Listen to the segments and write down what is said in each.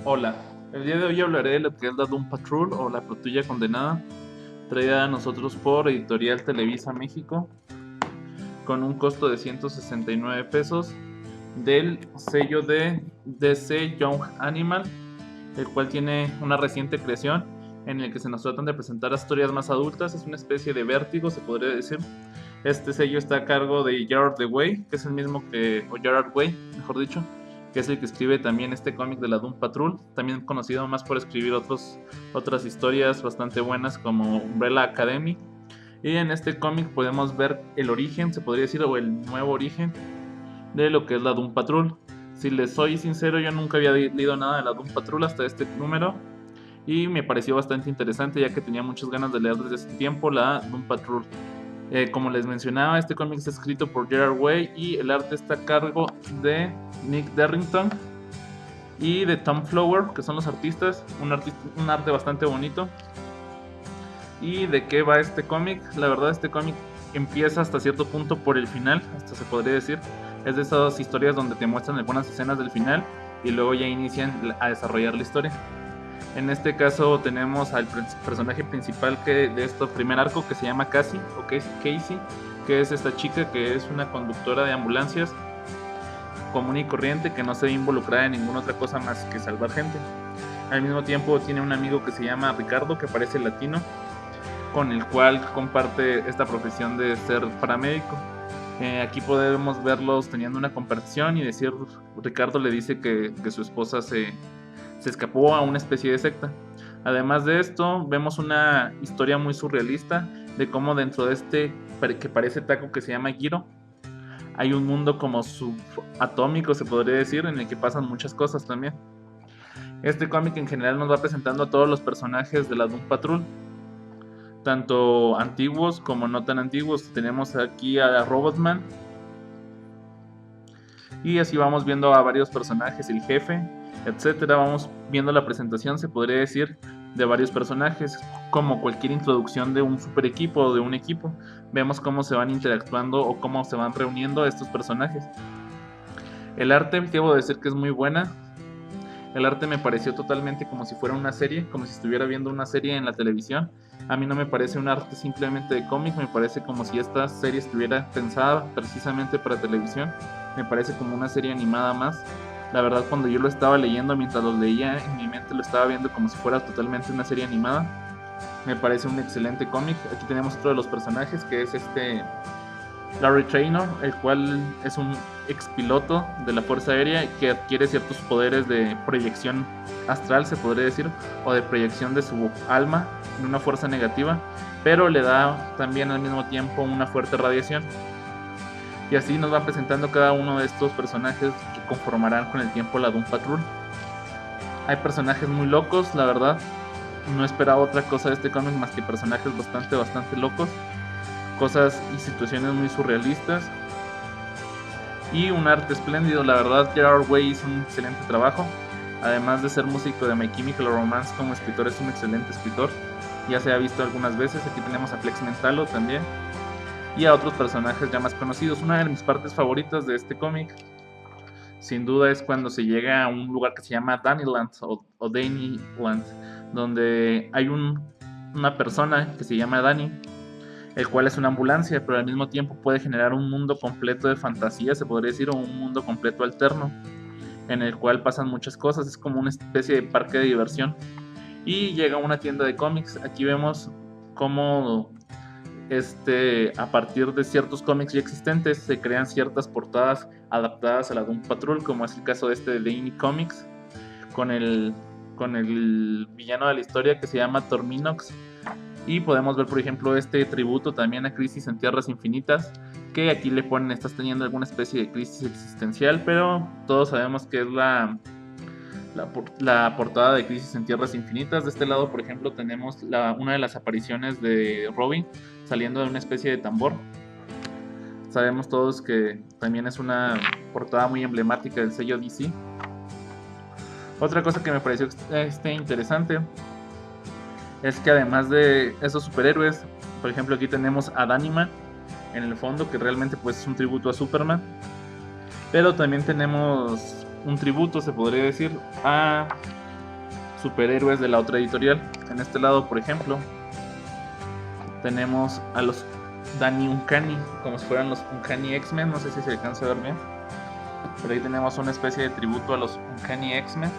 Hola, el día de hoy hablaré de lo que es la Doom Patrol o la Patrulla Condenada, traída a nosotros por Editorial Televisa México, con un costo de 169 pesos, del sello de DC Young Animal, el cual tiene una reciente creación en el que se nos tratan de presentar historias más adultas. Es una especie de vértigo, se podría decir. Este sello está a cargo de Gerard Way, que es el mismo que, o Gerard Way, mejor dicho, que es el que escribe también este cómic de la Doom Patrol, también conocido más por escribir otras historias bastante buenas como Umbrella Academy. Y en este cómic podemos ver el origen, se podría decir, o el nuevo origen de lo que es la Doom Patrol. Si les soy sincero, yo nunca había leído nada de la Doom Patrol hasta este número y me pareció bastante interesante ya que tenía muchas ganas de leer desde ese tiempo la Doom Patrol. Como les mencionaba, este cómic está escrito por Gerard Way y el arte está a cargo de Nick Darrington y de Tom Flower, que son los artistas, un arte bastante bonito. ¿Y de qué va este cómic? La verdad, este cómic empieza hasta cierto punto por el final, hasta se podría decir. Es de esas historias donde te muestran algunas escenas del final y luego ya inician a desarrollar la historia. En este caso tenemos al personaje principal de este primer arco, que se llama Cassie, o Casey, que es esta chica que es una conductora de ambulancias común y corriente que no se ve involucrada en ninguna otra cosa más que salvar gente. Al mismo tiempo tiene un amigo que se llama Ricardo, que parece latino, con el cual comparte esta profesión de ser paramédico. Aquí podemos verlos teniendo una conversación y decir, Ricardo le dice que su esposa se escapó a una especie de secta. Además de esto, vemos una historia muy surrealista de cómo dentro de este que parece taco que se llama Giro, hay un mundo como subatómico, se podría decir, en el que pasan muchas cosas también. Este cómic en general nos va presentando a todos los personajes de la Doom Patrol, tanto antiguos como no tan antiguos. Tenemos aquí a Robotman, y así vamos viendo a varios personajes, el jefe, etcétera. Vamos viendo la presentación, se podría decir, de varios personajes, como cualquier introducción de un super equipo o de un equipo. Vemos cómo se van interactuando o cómo se van reuniendo estos personajes. El arte, debo decir que es muy buena. El arte me pareció totalmente como si fuera una serie, como si estuviera viendo una serie en la televisión. A mí no me parece un arte simplemente de cómic, me parece como si esta serie estuviera pensada precisamente para televisión. Me parece como una serie animada más. La verdad, cuando yo lo estaba leyendo, mientras lo leía, en mi mente lo estaba viendo como si fuera totalmente una serie animada. Me parece un excelente cómic. Aquí tenemos otro de los personajes, que es Larry Trainor, el cual es un expiloto de la Fuerza Aérea que adquiere ciertos poderes de proyección astral, se podría decir, o de proyección de su alma en una fuerza negativa, pero le da también al mismo tiempo una fuerte radiación. Y así nos van presentando cada uno de estos personajes que conformarán con el tiempo la Doom Patrol. Hay personajes muy locos, la verdad. No esperaba otra cosa de este cómic más que personajes bastante locos. Cosas y situaciones muy surrealistas. Y un arte espléndido, la verdad. Gerard Way hizo un excelente trabajo. Además de ser músico de My Chemical Romance, como escritor es un excelente escritor. Ya se ha visto algunas veces. Aquí tenemos a Flex Mentalo también. Y a otros personajes ya más conocidos. Una de mis partes favoritas de este cómic, sin duda, es cuando se llega a un lugar que se llama Danyland o Danyland, donde hay una persona que se llama Danny, el cual es una ambulancia, pero al mismo tiempo puede generar un mundo completo de fantasía, se podría decir, o un mundo completo alterno, en el cual pasan muchas cosas. Es como una especie de parque de diversión. Y llega a una tienda de cómics. Aquí vemos cómo a partir de ciertos cómics ya existentes se crean ciertas portadas adaptadas a la Doom Patrol, como es el caso de de Dany Comics, con el villano de la historia que se llama Torminox. Y podemos ver, por ejemplo, este tributo también a Crisis en Tierras Infinitas, que aquí le ponen, estás teniendo alguna especie de crisis existencial, pero todos sabemos que es la portada de Crisis en Tierras Infinitas. De este lado, por ejemplo, tenemos una de las apariciones de Robin saliendo de una especie de tambor. Sabemos todos que también es una portada muy emblemática del sello DC. Otra cosa que me pareció interesante es que además de esos superhéroes, por ejemplo, aquí tenemos a Daniman en el fondo, que realmente pues es un tributo a Superman, pero también tenemos un tributo, se podría decir, a superhéroes de la otra editorial. En este lado, por ejemplo, tenemos a los Danny Uncanny, como si fueran los Uncanny X-Men, no sé si se alcanza a ver bien. Pero ahí tenemos una especie de tributo a los Uncanny X-Men.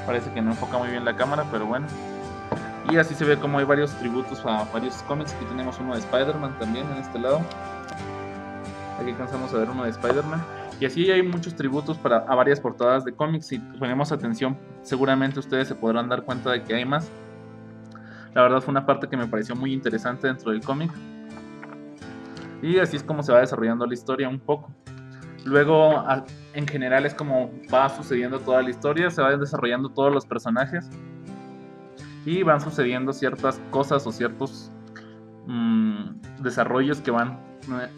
Parece que no enfoca muy bien la cámara, pero bueno. Y así se ve como hay varios tributos a varios cómics. Aquí tenemos uno de Spider-Man también en este lado. Aquí alcanzamos a ver uno de Spider-Man. Y así hay muchos tributos a varias portadas de cómics. Si ponemos atención, seguramente ustedes se podrán dar cuenta de que hay más. La verdad fue una parte que me pareció muy interesante dentro del cómic. Y así es como se va desarrollando la historia un poco. Luego, en general, es como va sucediendo toda la historia. Se van desarrollando todos los personajes. Y van sucediendo ciertas cosas o ciertos desarrollos que van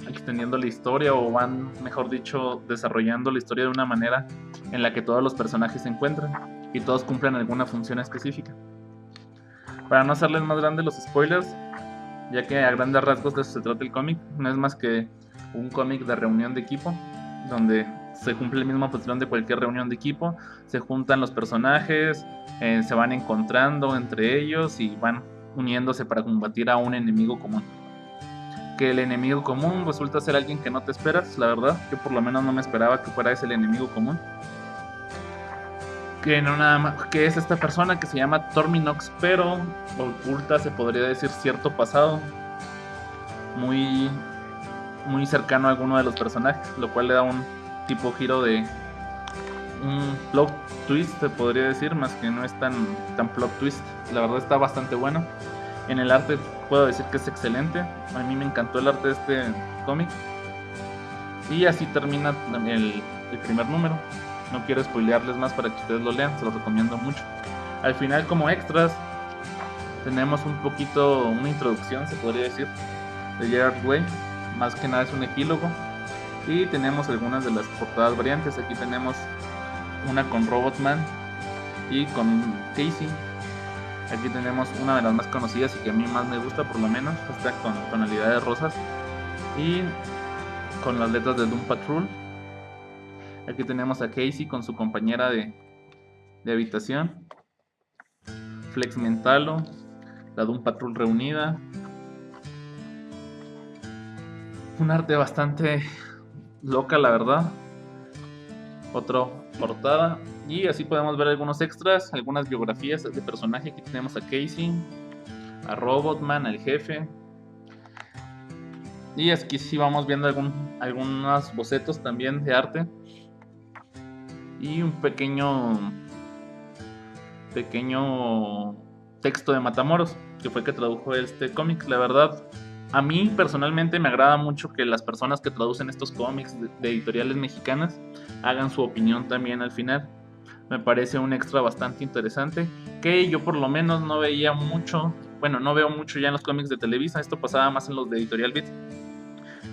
extendiendo la historia, o van, mejor dicho, desarrollando la historia de una manera en la que todos los personajes se encuentran y todos cumplen alguna función específica. Para no hacerles más grandes los spoilers, ya que a grandes rasgos de eso se trata el cómic, no es más que un cómic de reunión de equipo, donde se cumple el mismo patrón de cualquier reunión de equipo. Se juntan los personajes, se van encontrando entre ellos y van uniéndose para combatir a un enemigo común. Que el enemigo común resulta ser alguien que no te esperas, la verdad. Yo por lo menos no me esperaba que fuera ese el enemigo común. Que es esta persona que se llama Torminox, pero oculta, se podría decir, cierto pasado muy cercano a alguno de los personajes, lo cual le da un tipo giro de un plot twist, se podría decir, más que no es tan plot twist. La verdad está bastante bueno. En el arte puedo decir que es excelente. A mí me encantó el arte de este cómic. Y así termina el primer número. No quiero spoilearles más para que ustedes lo lean, se los recomiendo mucho. Al final, como extras, tenemos un poquito una introducción, se podría decir, de Gerard Way. Más que nada es un epílogo. Y tenemos algunas de las portadas variantes. Aquí tenemos una con Robotman y con Casey. Aquí tenemos una de las más conocidas y que a mí más me gusta, por lo menos, esta con tonalidades rosas y con las letras de Doom Patrol. Aquí tenemos a Casey con su compañera de habitación, Flex Mentalo, la Doom Patrol reunida. Un arte bastante loca, la verdad. Otra portada. Y así podemos ver algunos extras, algunas biografías de personaje. Aquí tenemos a Casey, a Robotman, al jefe. Y aquí sí vamos viendo algunos bocetos también de arte. Y un pequeño texto de Matamoros, que fue que tradujo este cómic. La verdad, a mí personalmente me agrada mucho que las personas que traducen estos cómics de editoriales mexicanas hagan su opinión también al final. Me parece un extra bastante interesante, que yo por lo menos no veía mucho. Bueno, no veo mucho ya en los cómics de Televisa. Esto pasaba más en los de Editorial Beat,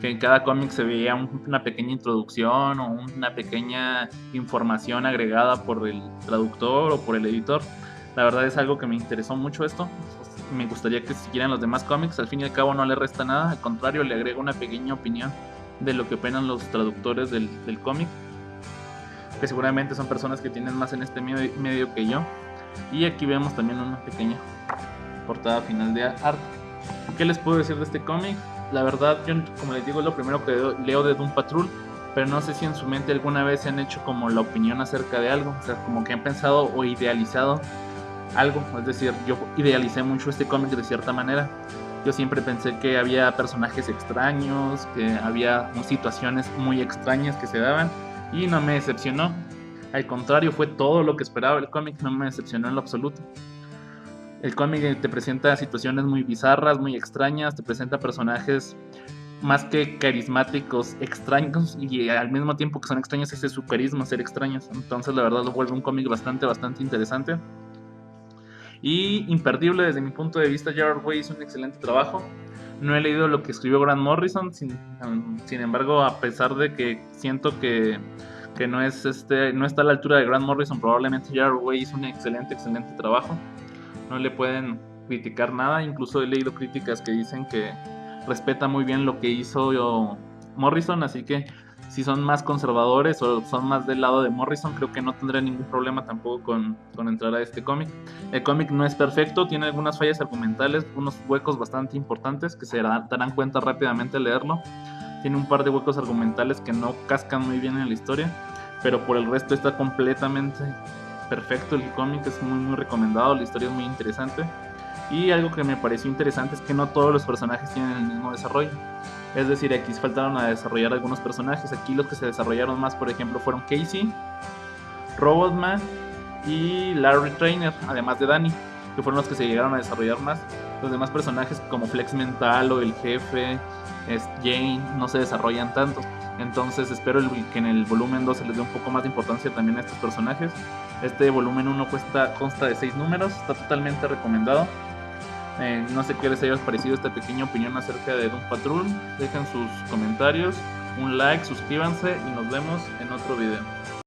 que en cada cómic se veía una pequeña introducción o una pequeña información agregada por el traductor o por el editor. La verdad es algo que me interesó mucho esto. Me gustaría que siguieran los demás cómics. Al fin y al cabo no le resta nada, al contrario, le agrega una pequeña opinión de lo que opinan los traductores del cómic, que seguramente son personas que tienen más en este medio que yo. Y aquí vemos también una pequeña portada final de arte. ¿Qué les puedo decir de este cómic? La verdad, yo, como les digo, es lo primero que leo de Doom Patrol, pero no sé si en su mente alguna vez se han hecho como la opinión acerca de algo, o sea, como que han pensado o idealizado algo. Es decir, yo idealicé mucho este cómic de cierta manera. Yo siempre pensé que había personajes extraños, que había situaciones muy extrañas que se daban, y no me decepcionó. Al contrario, fue todo lo que esperaba el cómic, no me decepcionó en lo absoluto. El cómic te presenta situaciones muy bizarras, muy extrañas, te presenta personajes más que carismáticos, extraños, y al mismo tiempo que son extraños, ese es su carisma, ser extraños. Entonces la verdad lo vuelve un cómic bastante interesante y imperdible desde mi punto de vista. Gerard Way hizo un excelente trabajo. No he leído lo que escribió Grant Morrison, sin embargo, a pesar de que siento que no está a la altura de Grant Morrison, probablemente Gerard Way hizo un excelente trabajo. No le pueden criticar nada. Incluso he leído críticas que dicen que respeta muy bien lo que hizo Morrison, así que Si son más conservadores o son más del lado de Morrison, creo que no tendré ningún problema tampoco con entrar a este cómic. El cómic no es perfecto, tiene algunas fallas argumentales, unos huecos bastante importantes que se darán cuenta rápidamente al leerlo. Tiene un par de huecos argumentales que no cascan muy bien en la historia, pero por el resto está completamente perfecto el cómic, es muy recomendado, la historia es muy interesante. Y algo que me pareció interesante es que no todos los personajes tienen el mismo desarrollo. Es decir, aquí faltaron a desarrollar algunos personajes. Aquí los que se desarrollaron más, por ejemplo, fueron Casey, Robotman y Larry Trainer, además de Danny, que fueron los que se llegaron a desarrollar más. Los demás personajes como Flex Mental o el jefe, Jane, no se desarrollan tanto. Entonces espero que en el volumen 2 se les dé un poco más de importancia también a estos personajes. Este volumen 1 consta de 6 números, está totalmente recomendado. No sé qué les haya parecido esta pequeña opinión acerca de Doom Patrol. Dejen sus comentarios, un like, suscríbanse y nos vemos en otro video.